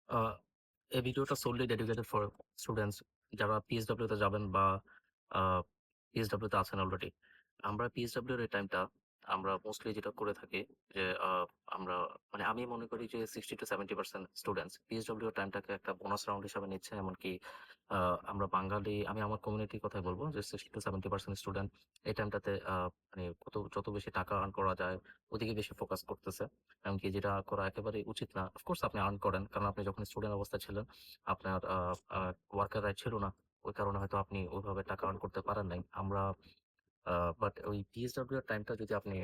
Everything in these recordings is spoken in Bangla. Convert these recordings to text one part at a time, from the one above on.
আ এই ভিডিওটা solely dedicated for students যারা PSW তে যাবেন বা আ PSW তে আছেন অলরেডি। আমরা PSW এর এই টাইমটা আমরা মোস্টলি যেটা করে থাকি যে আমরা মানে আমি মনে করি যে 60-70% স্টুডেন্টস PSW এর টাইমটাকে একটা বোনাস রাউন্ড হিসাবে নিচ্ছে। এমনকি আ আমরা বাঙালি আমি আমার কমিউনিটির কথাই বলব যে 60-70% স্টুডেন্ট এই টাইমটাতে মানে যত বেশি টাকা আর্ন করা যায় ওদিকে বেশি ফোকাস করতেছে। এমনকি যেটা করা একেবারেই উচিত না। অফকোর্স আপনি আর্ন করেন। কারণ আপনি যখন স্টুডেন্ট অবস্থায় ছিলেন, আপনার আ আ ওয়ার্কার রাইট ছিল না। ওই কারণে হয়তো আপনি ওইভাবে টাকা আর্ন করতে পারেন নাই। আমরা আ বাট ওই PSW এর টাইমটা যদি আপনি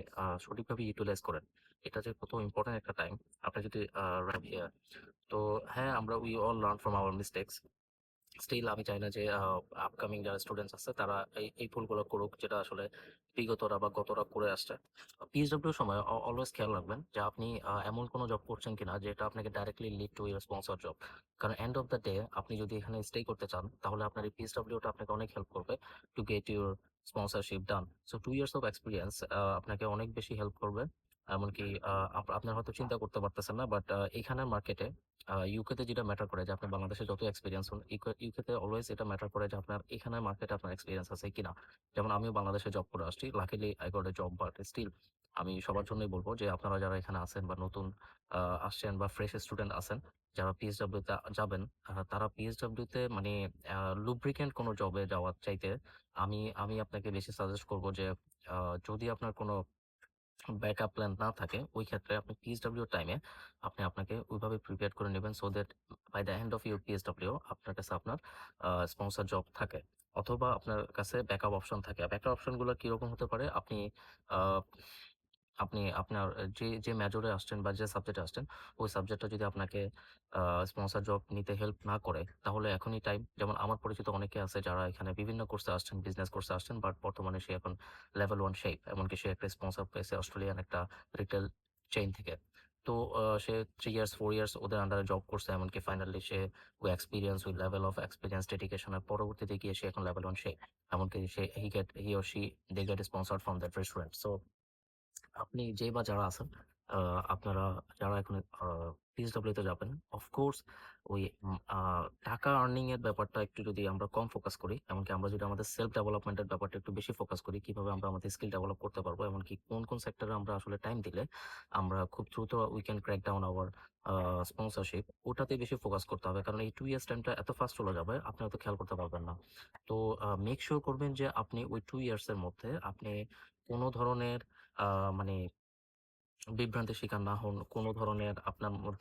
সঠিকভাবে ইউটিলাইজ করেন, এটা যে কত ইম্পোর্টেন্ট একটা টাইম, আপনি যদি রাইট হিয়ার তো হ্যাঁ, আমরা we all learn from our mistakes. Still আমি চাই না যে আপকামিং যারা স্টুডেন্টস আছে তারা এই ভুলগুলো করুক যেটা আসলে বিগতরা বা গতরা করে আসছে। পিএসডব্লিউ সময় অলওয়েজ খেয়াল রাখবেন যে আপনি এমন কোনো জব করছেন কিনা যেটা আপনাকে directly lead to your sponsor job. কারণ এন্ড অফ দ্য ডে আপনি যদি এখানে স্টে করতে চান তাহলে আপনার এই পিএসডব্লিউটা আপনাকে অনেক হেল্প করবে to get your sponsorship done. So 2 years of experience আপনাকে অনেক বেশি হেল্প করবে। এমনকি আপনার হয়তো চিন্তা করতে পারতেছেন না বাট এখানের মার্কেটে ইউকেতে যেটা ম্যাটার করে যে আপনি বাংলাদেশে যত এক্সপেরিয়েন্স হন, ইউকেতে অলওয়েজ এটা ম্যাটার করে যে আপনার এখানের মার্কেটে আপনার এক্সপেরিয়েন্স আছে কিনা। যেমন আমিও বাংলাদেশে জব করে আসছি। Luckily I got a job but still আমি সবার জন্যই বলব যে আপনারা যারা এখানে আছেন বা নতুন আসছেন বা ফ্রেশ স্টুডেন্ট আছেন, যারা পিএসডব্লিউ তে যাবেন, তারা পিএসডব্লিউ তে মানে লুব্রিক্যান্ট কোনো জবে যাওয়ার চাইতে আমি আপনাকে বেশি সাজেস্ট করব যে যদি আপনার কোনো ব্যাকআপ প্ল্যান না থাকে, ওই ক্ষেত্রে আপনি পিএসডব্লিউ টাইমে আপনাকে ওইভাবে প্রিপেয়ার করে নিবেন so that by the end of your PSW আপনার কাছে আপনার স্পন্সর জব থাকে। অথবা আপনার কাছে ব্যাকআপ অপশন থাকে। ব্যাকআপ অপশনগুলো কিরকম হতে পারে? আ আপনি আপনার যে মেজরে আসছেন বা যে সাবজেক্টে আসছেন, ওই সাবজেক্টটা যদি আপনাকে স্পন্সর জব নিতে হেল্প না করে, তাহলে এখনই টাইম। যেমন আমার পরিচিত অনেকে আছে যারা এখানে বিভিন্ন কোর্সে আসছেন, বিজনেস কোর্সে আসছেন বাট বর্তমানে সে এখন লেভেল 1 শেপ। এমনকি সে একটা স্পন্সর পেয়েছে অস্ট্রেলিয়ান একটা রিটেল চেইন থেকে। তো সে 3 ইয়ার্স 4 ইয়ার্স ওদের আন্ডারে জব করছে। এমনকি ফাইনালি সে ওই এক্সপেরিয়েন্স, ওই লেভেল অফ এক্সপেরিয়েন্স, ডেডিকেশন এর পরবর্তীতে গিয়ে সে এখন লেভেল 1 শেপ। এমনকি he or she they get sponsored from that restaurant. So আপনি যে বা যারা আছেন, আ আপনারা যারা এখন পিএসডব্লিউ তে যাবেন, অফকোর্স ওই টাকা আর্নিং এর ব্যাপারটা একটু যদি আমরা কম ফোকাস করি, এমনকি আমরা যদি আমাদের সেলফ ডেভেলপমেন্ট এর ব্যাপারটা একটু বেশি ফোকাস করি, কিভাবে আমরা আমাদের স্কিল ডেভেলপ করতে পারবো, এমনকি কোন সেক্টরে আমরা আসলে টাইম দিলে আমরা খুব দ্রুত we can crack down hour sponsorship, ওটাতে বেশি ফোকাস করতে হবে। কারণ এই 2 ইয়ার্স টাইমটা এত ফাস্ট চলে যাবে, আপনি হয়তো খেয়াল করতে পারবেন না। তো মেক সিউর করবেন যে আপনি ওই 2 ইয়ার্স এর মধ্যে আপনি কোন ধরনের মানে বিভ্রান্তির শিকার না হন। কোন ধরনের আপনার মধ্যে